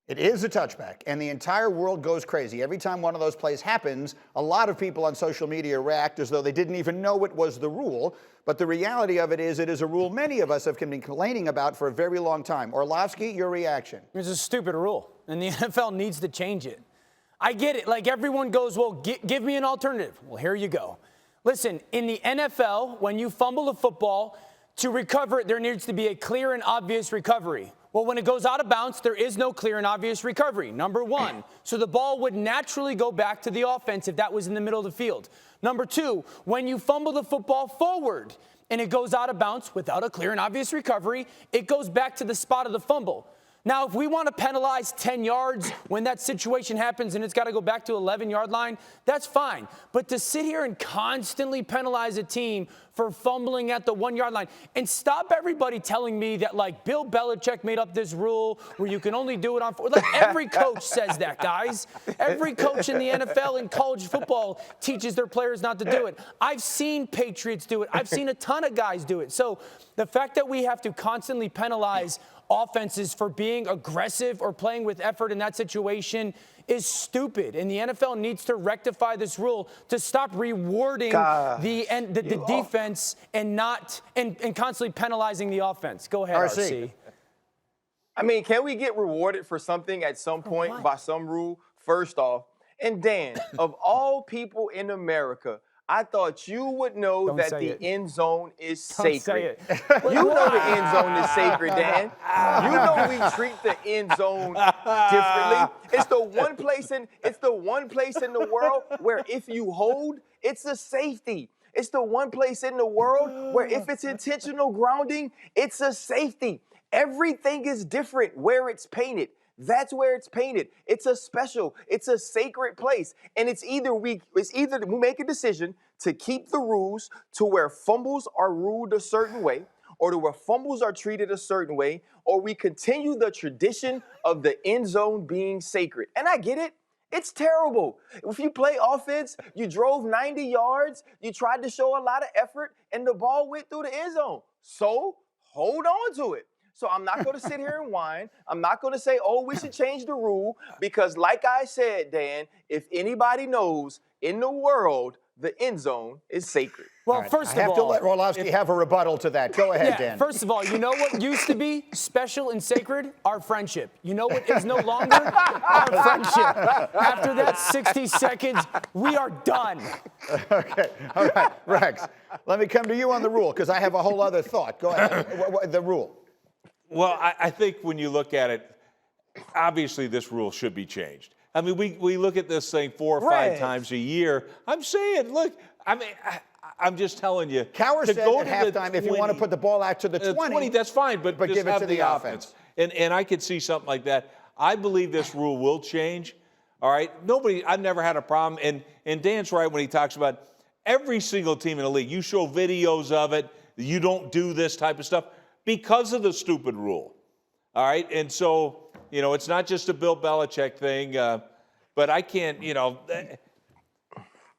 It is a touchback, and the entire world goes crazy. Every time one of those plays happens, a lot of people on social media react as though they didn't even know it was the rule. But the reality of it is a rule many of us have been complaining about for a very long time. Orlovsky, your reaction? It's a stupid rule, and the NFL needs to change it. I get it. Like, everyone goes, well, give me an alternative. Well, here you go. Listen, in the NFL, when you fumble a football, to recover it, there needs to be a clear and obvious recovery. Well, when it goes out of bounds, there is no clear and obvious recovery, number one. So the ball would naturally go back to the offense if that was in the middle of the field. Number two, when you fumble the football forward and it goes out of bounds without a clear and obvious recovery, it goes back to the spot of the fumble. Now, if we want to penalize 10 yards when that situation happens and it's got to go back to 11-yard line, that's fine. But to sit here and constantly penalize a team for fumbling at the 1-yard line and stop everybody telling me that, like, Bill Belichick made up this rule where you can only do it on – like, every coach says that, guys. Every coach in the NFL and college football teaches their players not to do it. I've seen Patriots do it. I've seen a ton of guys do it. So the fact that we have to constantly penalize offenses for being aggressive or playing with effort in that situation is stupid. And the NFL needs to rectify this rule to stop rewarding the defense and constantly penalizing the offense. Go ahead, RC. I mean, can we get rewarded for something at some point by some rule? First off, and Dan, of all people in America, I thought you would know that the end zone is sacred. You know the end zone is sacred, Dan. You know we treat the end zone differently. It's the one place in the world where if you hold, it's a safety. It's the one place in the world where if it's intentional grounding, it's a safety. Everything is different where it's painted. That's where it's painted. It's a sacred place. And it's either we make a decision to keep the rules to where fumbles are ruled a certain way, or to where fumbles are treated a certain way, or we continue the tradition of the end zone being sacred. And I get it. It's terrible. If you play offense, you drove 90 yards, you tried to show a lot of effort, and the ball went through the end zone. So hold on to it. So I'm not going to sit here and whine. I'm not going to say, oh, we should change the rule, because like I said, Dan, if anybody knows in the world, the end zone is sacred. Well, first of all, I have to let Orlovsky have a rebuttal to that. Go ahead, Dan. First of all, you know what used to be special and sacred? Our friendship. You know what is no longer? Our friendship. After that 60 seconds, we are done. Okay. All right, Rex, let me come to you on the rule, because I have a whole other thought. Go ahead. The rule. Well, I think when you look at it, obviously this rule should be changed. I mean, we look at this thing 4 or 5 times a year. I'm saying, look, I mean, I'm just telling you. Cowher said at halftime, if you want to put the ball out to the 20, that's fine, but just give it have to the offense. And I could see something like that. I believe this rule will change. All right? I've never had a problem. And Dan's right when he talks about every single team in the league. You show videos of it. You don't do this type of stuff because of the stupid rule. All right? And so, you know, it's not just a Bill Belichick thing, but I can't, you know,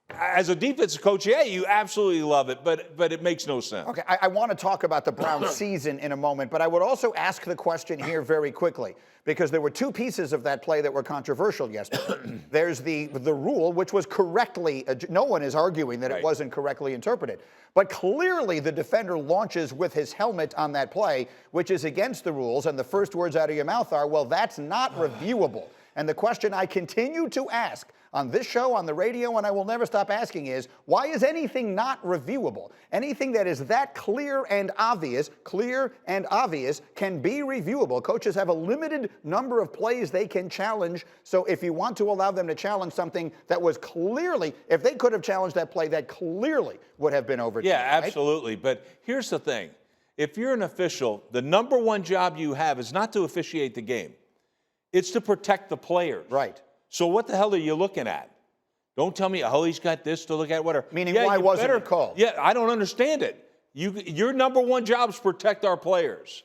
as a defensive coach, yeah, you absolutely love it, but it makes no sense. Okay, I want to talk about the Browns season in a moment, but I would also ask the question here very quickly, because there were 2 pieces of that play that were controversial yesterday. There's the rule, which was correctly, no one is arguing that it wasn't correctly interpreted, but clearly the defender launches with his helmet on that play, which is against the rules, and the first words out of your mouth are, well, that's not reviewable. And the question I continue to ask on this show, on the radio, and I will never stop asking is, why is anything not reviewable? Anything that is that clear and obvious can be reviewable. Coaches have a limited number of plays they can challenge, so if you want to allow them to challenge something that was clearly, if they could have challenged that play, that clearly would have been overturned. Yeah, absolutely. Right? But here's the thing. If you're an official, the number one job you have is not to officiate the game. It's to protect the players. Right. So what the hell are you looking at? Don't tell me, oh, he's got this to look at, whatever. Meaning, why wasn't it called? Yeah, I don't understand it. Your number one job is protect our players.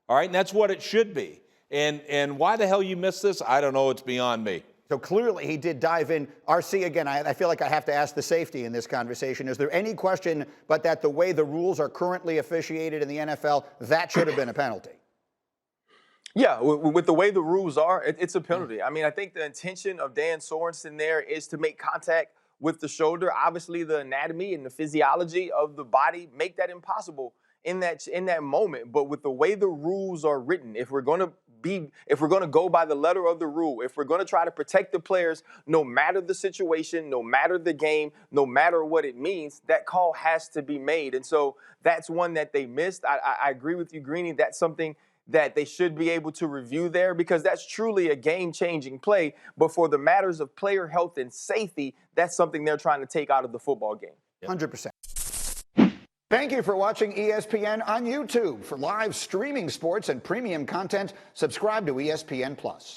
All right, and that's what it should be. And why the hell you missed this? I don't know. It's beyond me. So clearly he did dive in. RC, again, I feel like I have to ask the safety in this conversation. Is there any question but that the way the rules are currently officiated in the NFL, that should have been a penalty? Yeah, with the way the rules are, it's a penalty. I mean, I think the intention of Dan Sorensen there is to make contact with the shoulder. Obviously, the anatomy and the physiology of the body make that impossible in that moment. But with the way the rules are written, if we're going to go by the letter of the rule, if we're going to try to protect the players, no matter the situation, no matter the game, no matter what it means, that call has to be made. And so that's one that they missed. I agree with you, Greeny. That's something that they should be able to review there, because that's truly a game-changing play. But for the matters of player health and safety, that's something they're trying to take out of the football game. 100%. Thank you for watching ESPN on YouTube. For live streaming sports and premium content, subscribe to ESPN+.